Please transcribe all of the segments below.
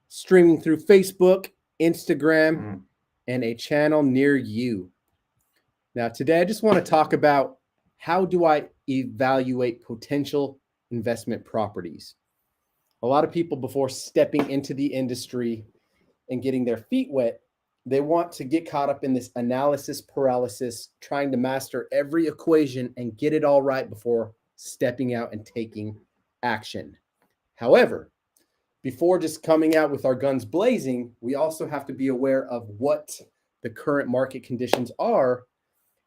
streaming through Facebook, Instagram, and a channel near you. Now, today I just want to talk about how do I evaluate potential investment properties. A lot of people, before stepping into the industry and getting their feet wet, they want to get caught up in this analysis paralysis, trying to master every equation and get it all right before stepping out and taking action. However, before just coming out with our guns blazing, we also have to be aware of what the current market conditions are,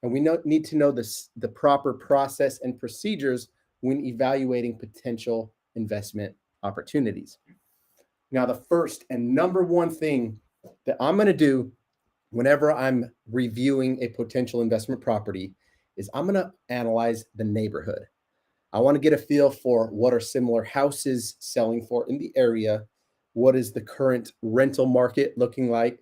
and we need to know the proper process and procedures when evaluating potential investment opportunities. Now, the first and number one thing that I'm going to do whenever I'm reviewing a potential investment property is I'm going to analyze the neighborhood. I want to get a feel for what are similar houses selling for in the area. What is the current rental market looking like?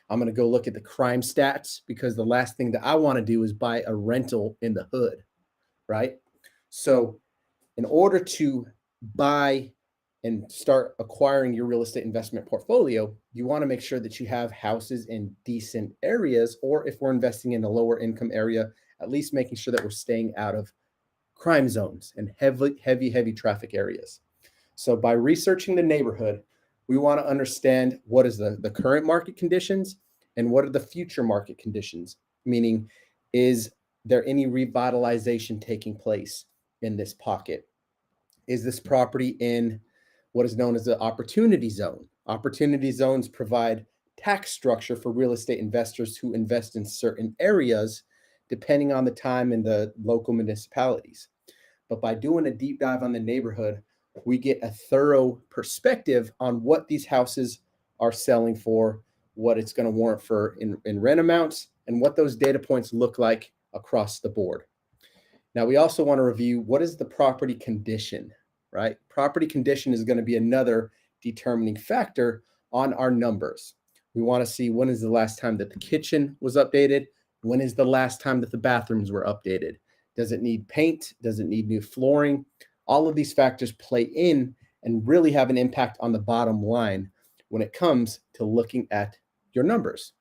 I'm going to go look at the crime stats, because the last thing that I want to do is buy a rental in the hood, right? So in order to buy and start acquiring your real estate investment portfolio, you want to make sure that you have houses in decent areas, or if we're investing in a lower income area, at least making sure that we're staying out of crime zones and heavy traffic areas. So by researching the neighborhood, we want to understand what is the current market conditions and what are the future market conditions, meaning is there any revitalization taking place in this pocket? Is this property in what is known as the opportunity zone? Opportunity zones provide tax structure for real estate investors who invest in certain areas, depending on the time in the local municipalities. But by doing a deep dive on the neighborhood, we get a thorough perspective on what these houses are selling for, what it's going to warrant for in rent amounts, and what those data points look like across the board. Now, we also want to review what is the property condition, right? Property condition is going to be another determining factor on our numbers. We want to see when is the last time that the kitchen was updated? When is the last time that the bathrooms were updated? Does it need paint? Does it need new flooring? All of these factors play in and really have an impact on the bottom line when it comes to looking at your numbers.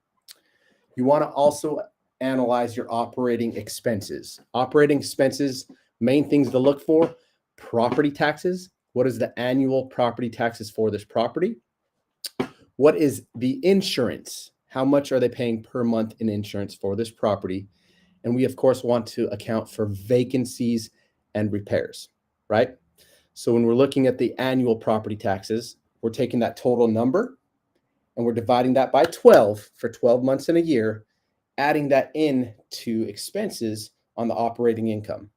You want to also analyze your operating expenses. Operating expenses, main things to look for: property taxes. What is the annual property taxes for this property? What is the insurance? How much are they paying per month in insurance for this property? And we, of course, want to account for vacancies and repairs, right? So when we're looking at the annual property taxes, we're taking that total number and we're dividing that by 12 for 12 months in a year, adding that in to expenses on the operating income.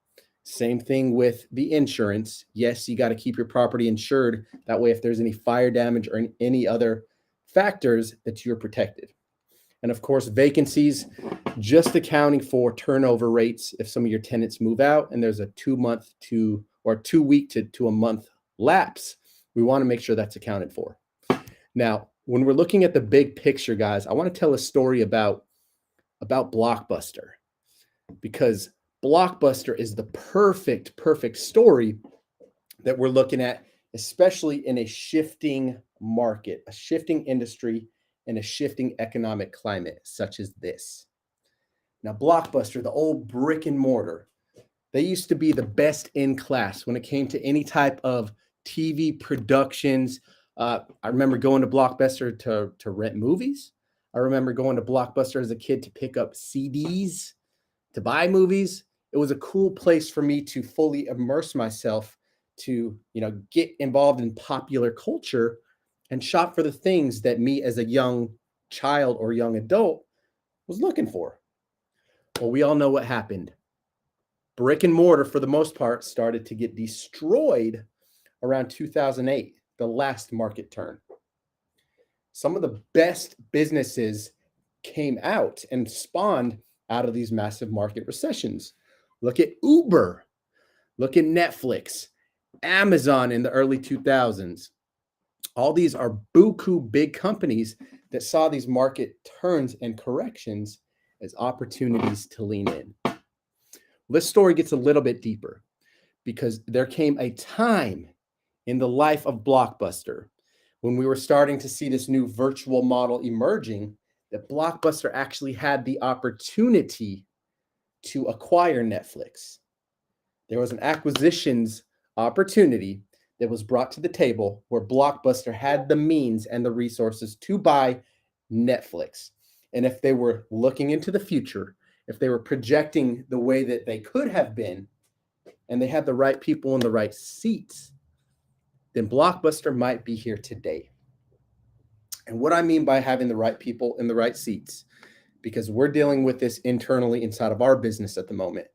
Same thing with the insurance. Yes, you got to keep your property insured. That way, if there's any fire damage or any other factors, that you're protected. And of course, vacancies, just accounting for turnover rates. If some of your tenants move out and there's a 2 week to a month lapse, we want to make sure that's accounted for. Now, when we're looking at the big picture, guys, I want to tell a story about Blockbuster, because Blockbuster is the perfect story that we're looking at, especially in a shifting market, a shifting industry, and a shifting economic climate such as this. Now, Blockbuster, the old brick and mortar, they used to be the best in class when it came to any type of TV productions. I remember going to Blockbuster to rent movies. I remember going to Blockbuster as a kid to pick up CDs, to buy movies. It was a cool place for me to fully immerse myself, to get involved in popular culture and shop for the things that me as a young child or young adult was looking for. Well, we all know what happened. Brick and mortar, for the most part, started to get destroyed around 2008, the last market turn. Some of the best businesses came out and spawned out of these massive market recessions. Look at Uber. Look at Netflix, Amazon in the early 2000s. All these are buku big companies that saw these market turns and corrections as opportunities to lean in. This story gets a little bit deeper, because there came a time in the life of Blockbuster when we were starting to see this new virtual model emerging, that Blockbuster actually had the opportunity to acquire Netflix. There was an acquisitions opportunity that was brought to the table where Blockbuster had the means and the resources to buy Netflix. And if they were looking into the future, if they were projecting the way that they could have been, and they had the right people in the right seats, then Blockbuster might be here today. And what I mean by having the right people in the right seats, because we're dealing with this internally inside of our business at the moment,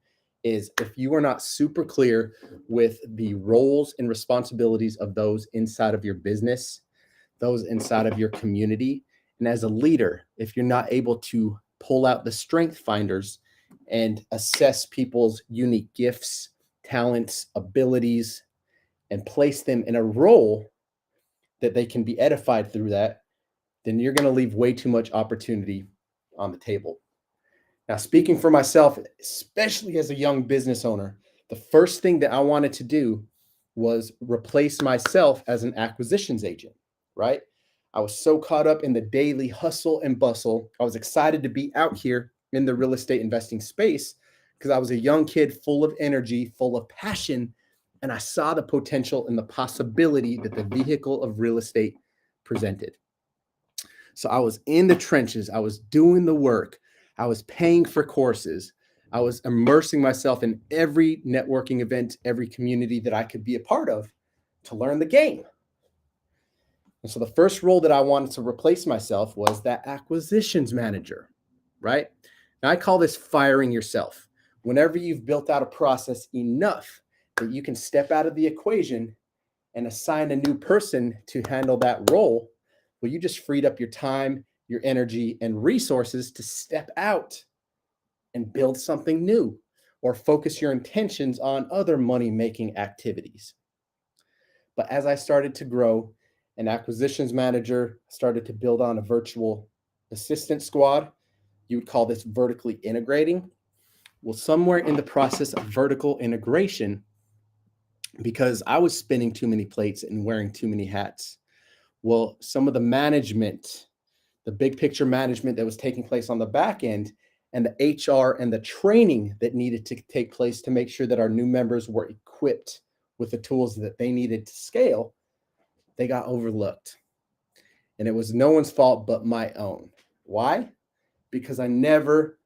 is if you are not super clear with the roles and responsibilities of those inside of your business, those inside of your community, and as a leader, if you're not able to pull out the strength finders and assess people's unique gifts, talents, abilities, and place them in a role that they can be edified through that, then you're going to leave way too much opportunity on the table. Now, speaking for myself, especially as a young business owner, the first thing that I wanted to do was replace myself as an acquisitions agent, right? I was so caught up in the daily hustle and bustle. I was excited to be out here in the real estate investing space because I was a young kid full of energy, full of passion, and I saw the potential and the possibility that the vehicle of real estate presented. So I was in the trenches. I was doing the work. I was paying for courses. I was immersing myself in every networking event, every community that I could be a part of to learn the game. And so the first role that I wanted to replace myself was that acquisitions manager, right? Now I call this firing yourself. Whenever you've built out a process enough that you can step out of the equation and assign a new person to handle that role, well, you just freed up your time, your energy, and resources to step out and build something new or focus your intentions on other money-making activities. But as I started to grow, an acquisitions manager started to build on a virtual assistant squad. You would call this vertically integrating. Well, somewhere in the process of vertical integration, because I was spinning too many plates and wearing too many hats, well, some of the management, the big picture management that was taking place on the back end, and the HR and the training that needed to take place to make sure that our new members were equipped with the tools that they needed to scale, they got overlooked. And it was no one's fault but my own. Why? Because I never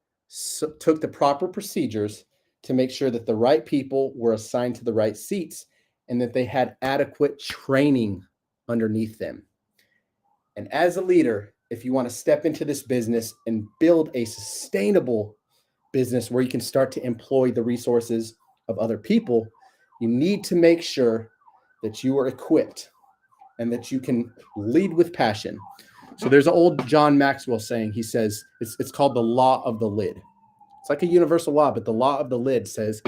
took the proper procedures to make sure that the right people were assigned to the right seats and that they had adequate training underneath them. And as a leader, if you want to step into this business and build a sustainable business where you can start to employ the resources of other people, you need to make sure that you are equipped and that you can lead with passion. So there's an old John Maxwell saying, he says, it's called the law of the lid. It's like a universal law, but the law of the lid says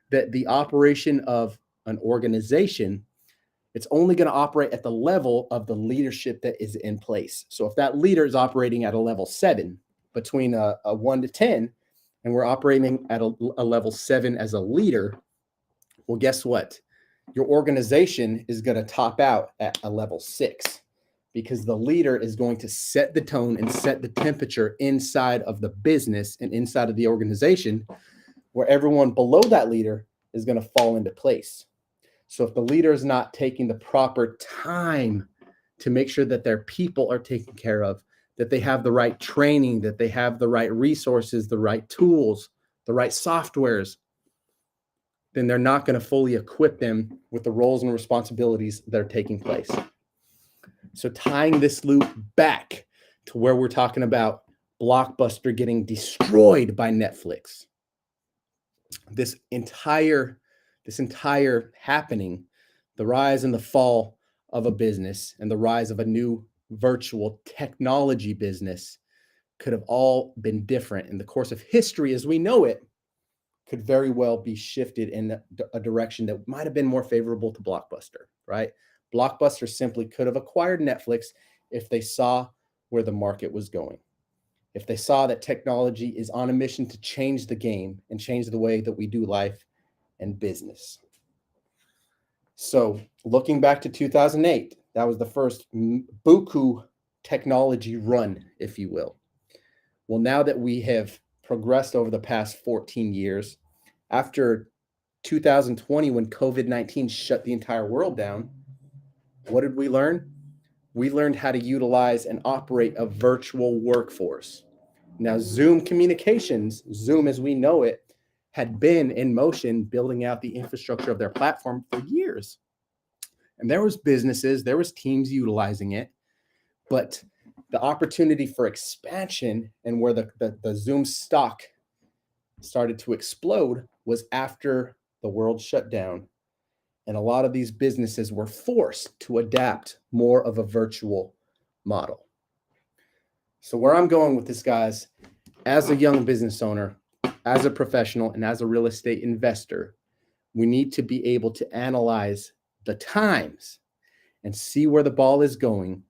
that the operation of an organization, it's only going to operate at the level of the leadership that is in place. So if that leader is operating at a level 7, between a 1 to 10, and we're operating at a level 7 as a leader, well, guess what? Your organization is going to top out at a level 6 because the leader is going to set the tone and set the temperature inside of the business and inside of the organization, where everyone below that leader is going to fall into place. So if the leader is not taking the proper time to make sure that their people are taken care of, that they have the right training, that they have the right resources, the right tools, the right softwares, then they're not going to fully equip them with the roles and responsibilities that are taking place. So tying this loop back to where we're talking about Blockbuster getting destroyed by Netflix, this entire happening, the rise and the fall of a business and the rise of a new virtual technology business could have all been different in the course of history as we know it, could very well be shifted in a direction that might have been more favorable to Blockbuster, right? Blockbuster simply could have acquired Netflix if they saw where the market was going. If they saw that technology is on a mission to change the game and change the way that we do life and business. So looking back to 2008, That was the first buku technology run, if you will. Well, now that we have progressed over the past 14 years, after 2020, when COVID-19 shut the entire world down, what did we learn? We learned how to utilize and operate a virtual workforce. Now, Zoom communications, Zoom as we know it, had been in motion building out the infrastructure of their platform for years. And there was businesses, there was teams utilizing it, but the opportunity for expansion and where the Zoom stock started to explode was after the world shut down. And a lot of these businesses were forced to adapt more of a virtual model. So where I'm going with this, guys, as a young business owner, as a professional, and as a real estate investor, we need to be able to analyze the times and see where the ball is going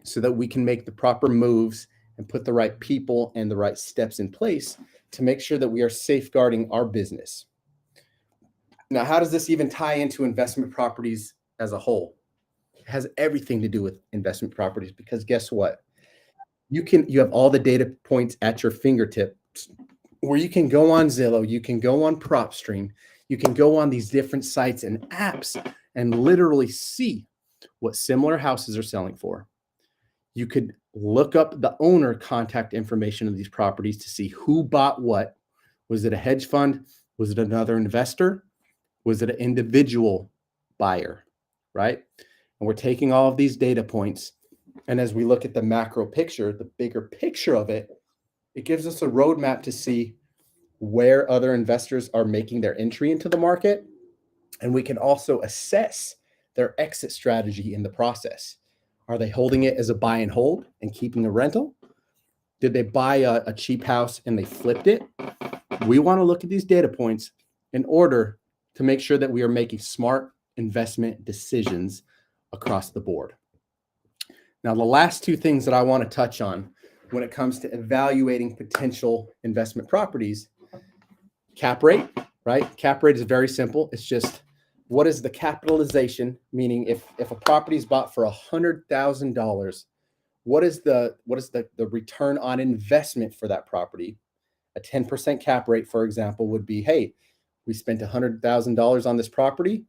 so that we can make the proper moves and put the right people and the right steps in place to make sure that we are safeguarding our business. Now, how does this even tie into investment properties as a whole? It has everything to do with investment properties, because guess what? You have all the data points at your fingertips where you can go on Zillow, you can go on PropStream, you can go on these different sites and apps and literally see what similar houses are selling for. You could look up the owner contact information of these properties to see who bought what. Was it a hedge fund? Was it another investor? Was it an individual buyer, right? And we're taking all of these data points, and as we look at the macro picture, the bigger picture of it, it gives us a roadmap to see where other investors are making their entry into the market, and we can also assess their exit strategy in the process. Are they holding it as a buy and hold and keeping a rental? Did they buy a cheap house and they flipped it? We want to look at these data points in order to make sure that we are making smart investment decisions across the board. Now, the last two things that I want to touch on when it comes to evaluating potential investment properties, cap rate, right? Cap rate is very simple. It's just, what is the capitalization? Meaning if a property is bought for $100,000, what is the return on investment for that property? A 10% cap rate, for example, would be, hey, we spent $100,000 on this property.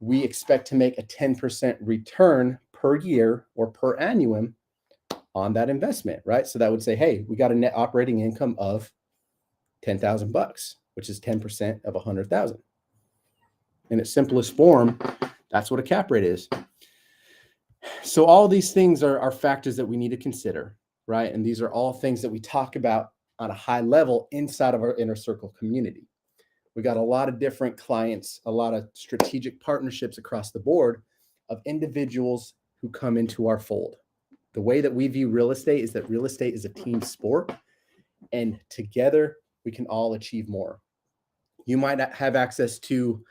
We expect to make a 10% return per year or per annum on that investment, right? So that would say, hey, we got a net operating income of $10,000, which is 10% of 100,000. In its simplest form, that's what a cap rate is. So all these things are factors that we need to consider, right? And these are all things that we talk about on a high level inside of our inner circle community. We got a lot of different clients, a lot of strategic partnerships across the board of individuals who come into our fold. The way that we view real estate is that real estate is a team sport, and together we can all achieve more. You might have access to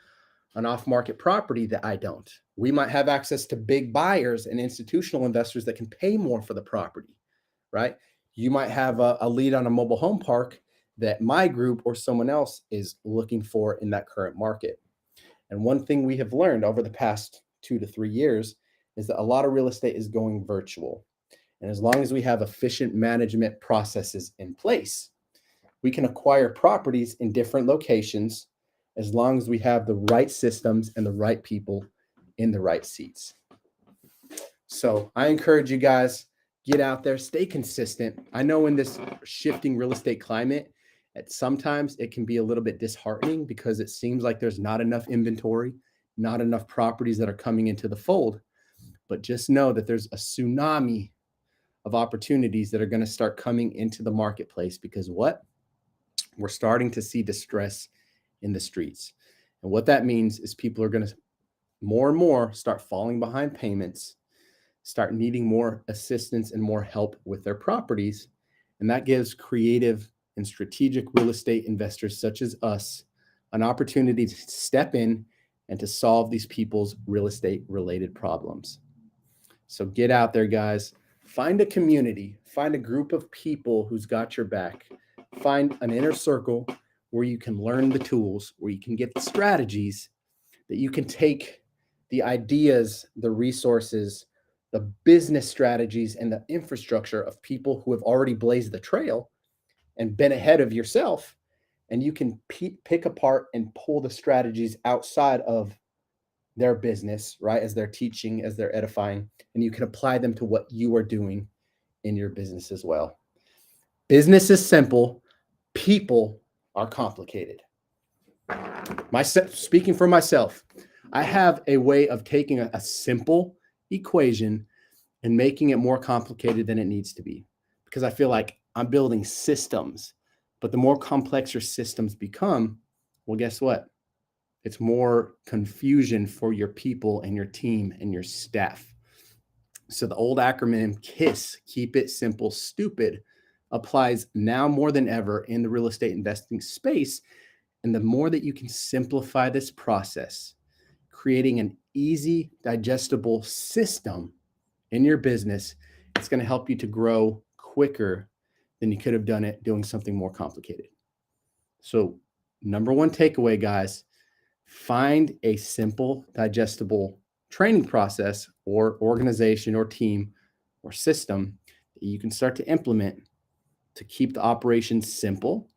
an off-market property that I don't. We might have access to big buyers and institutional investors that can pay more for the property, right? You might have a lead on a mobile home park that my group or someone else is looking for in that current market. And one thing we have learned over the past 2 to 3 years is that a lot of real estate is going virtual. And as long as we have efficient management processes in place, we can acquire properties in different locations as long as we have the right systems and the right people in the right seats. So I encourage you guys, get out there, stay consistent. I know in this shifting real estate climate, sometimes it can be a little bit disheartening because it seems like there's not enough inventory, not enough properties that are coming into the fold. But just know that there's a tsunami of opportunities that are going to start coming into the marketplace, because what? We're starting to see distress in the streets. And what that means is people are going to more and more start falling behind payments, start needing more assistance and more help with their properties. And that gives creative and strategic real estate investors such as us an opportunity to step in and to solve these people's real estate related problems. So get out there, guys. Find a community, find a group of people who's got your back. Find an inner circle where you can learn the tools, where you can get the strategies that you can take the ideas, the resources, the business strategies, and the infrastructure of people who have already blazed the trail and been ahead of yourself. And you can pick apart and pull the strategies outside of their business, right? As they're teaching, as they're edifying, and you can apply them to what you are doing in your business as well. Business is simple. People are complicated. Speaking for myself, I have a way of taking a simple equation and making it more complicated than it needs to be, because I feel like I'm building systems. But the more complex your systems become, well, guess what? It's more confusion for your people and your team and your staff. So the old acronym KISS, keep it simple, stupid, applies now more than ever in the real estate investing space. And the more that you can simplify this process, creating an easy, digestible system in your business, it's going to help you to grow quicker than you could have done it doing something more complicated. So number one takeaway, guys, find a simple, digestible training process or organization or team or system that you can start to implement to keep the operation simple,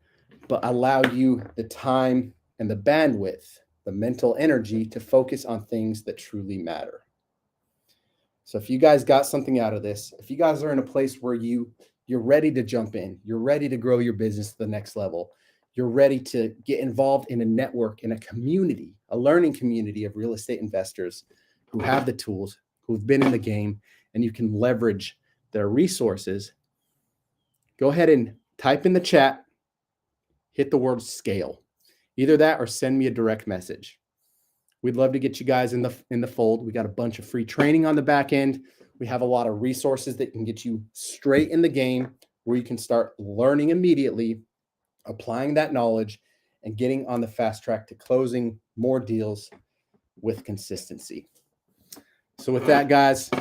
but allow you the time and the bandwidth, the mental energy to focus on things that truly matter. So if you guys got something out of this, if you guys are in a place where you're ready to jump in, you're ready to grow your business to the next level, you're ready to get involved in a network, in a community, a learning community of real estate investors who have the tools, who've been in the game, and you can leverage their resources, go ahead and type in the chat, hit the word scale. Either that or send me a direct message. We'd love to get you guys in the fold. We got a bunch of free training on the back end. We have a lot of resources that can get you straight in the game where you can start learning immediately, applying that knowledge, and getting on the fast track to closing more deals with consistency. So with that, guys,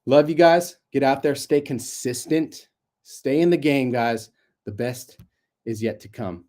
love you guys. Get out there, stay consistent, stay in the game, guys. The best is yet to come.